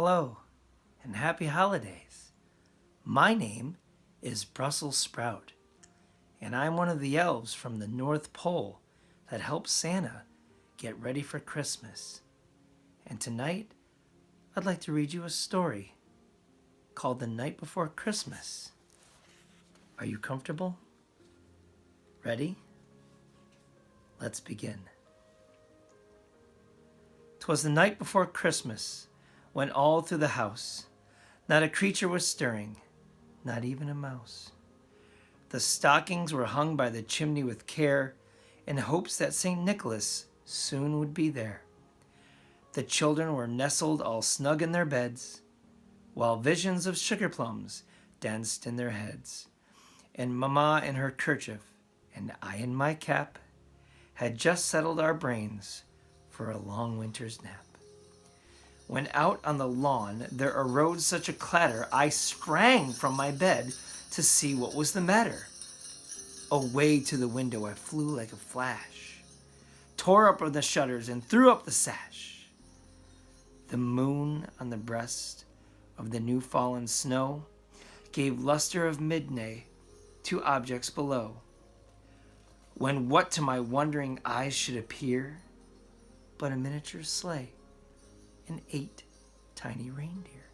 hello, and happy holidays. My name is Brussel Sprout, and I'm one of the elves from the North Pole that helps Santa get ready for Christmas. And tonight, I'd like to read you a story called The Night Before Christmas. Are you comfortable? Ready? Let's begin. 'Twas the night before Christmas, when all through the house not a creature was stirring, not even a mouse. The stockings were hung by the chimney with care, in hopes that St. Nicholas soon would be there. The children were nestled all snug in their beds, while visions of sugar plums danced in their heads. And Mamma in her kerchief, and I in my cap, had just settled our brains for a long winter's nap. When out on the lawn there arose such a clatter, I sprang from my bed to see what was the matter. Away to the window I flew like a flash, tore up the shutters and threw up the sash. The moon on the breast of the new fallen snow gave luster of midday to objects below, when what to my wondering eyes should appear but a miniature sleigh and 8 tiny reindeer.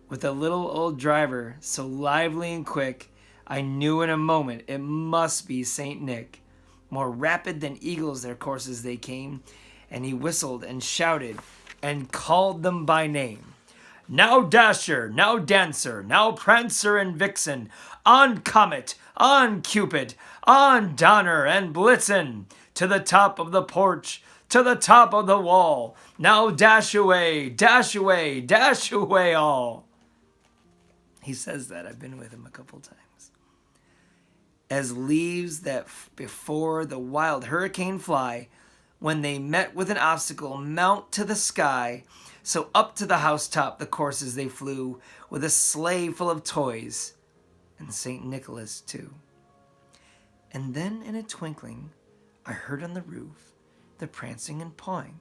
With a little old driver so lively and quick, I knew in a moment it must be Saint Nick. More rapid than eagles their courses they came, and he whistled and shouted and called them by name. Now Dasher, now Dancer, now Prancer and Vixen, on Comet, on Cupid, on Donner and Blitzen, to the top of the porch, to the top of the wall. Now dash away, dash away, dash away all. He says that. I've been with him a couple times. As leaves that before the wild hurricane fly, when they met with an obstacle, mount to the sky. So up to the housetop the courses they flew, with a sleigh full of toys, and St. Nicholas too. And then in a twinkling, I heard on the roof the prancing and pawing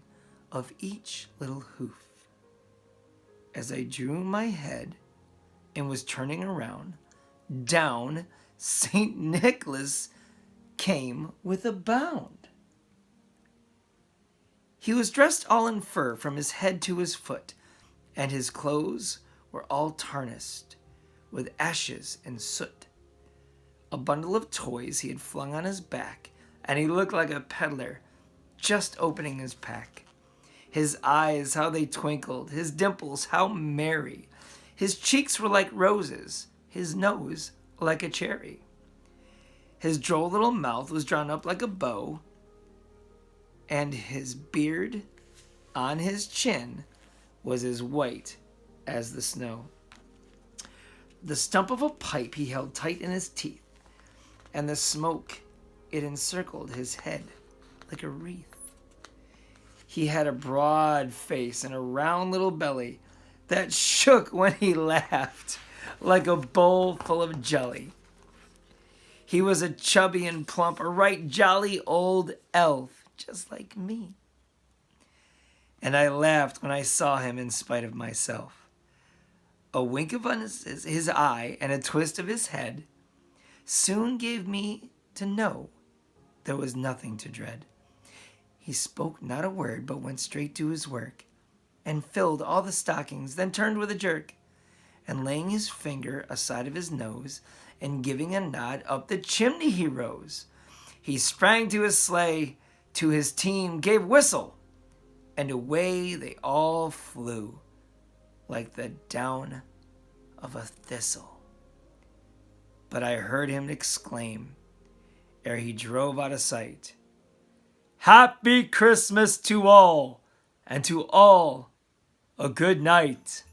of each little hoof. As I drew my head and was turning around, down St. Nicholas came with a bound. He was dressed all in fur from his head to his foot, and his clothes were all tarnished with ashes and soot. A bundle of toys he had flung on his back, and he looked like a peddler just opening his pack. His eyes, how they twinkled, his dimples, how merry. His cheeks were like roses, his nose like a cherry. His droll little mouth was drawn up like a bow, and his beard on his chin was as white as the snow. The stump of a pipe he held tight in his teeth, and the smoke, it encircled his head like a wreath. He had a broad face and a round little belly that shook when he laughed like a bowl full of jelly. He was a chubby and plump, a right jolly old elf, just like me. And I laughed when I saw him in spite of myself. A wink of his eye and a twist of his head soon gave me to know there was nothing to dread. He spoke not a word, but went straight to his work, and filled all the stockings, then turned with a jerk, and laying his finger aside of his nose, and giving a nod, up the chimney he rose. He sprang to his sleigh, to his team gave whistle, and away they all flew, like the down of a thistle. But I heard him exclaim, ere he drove out of sight, Happy Christmas to all, and to all a good night.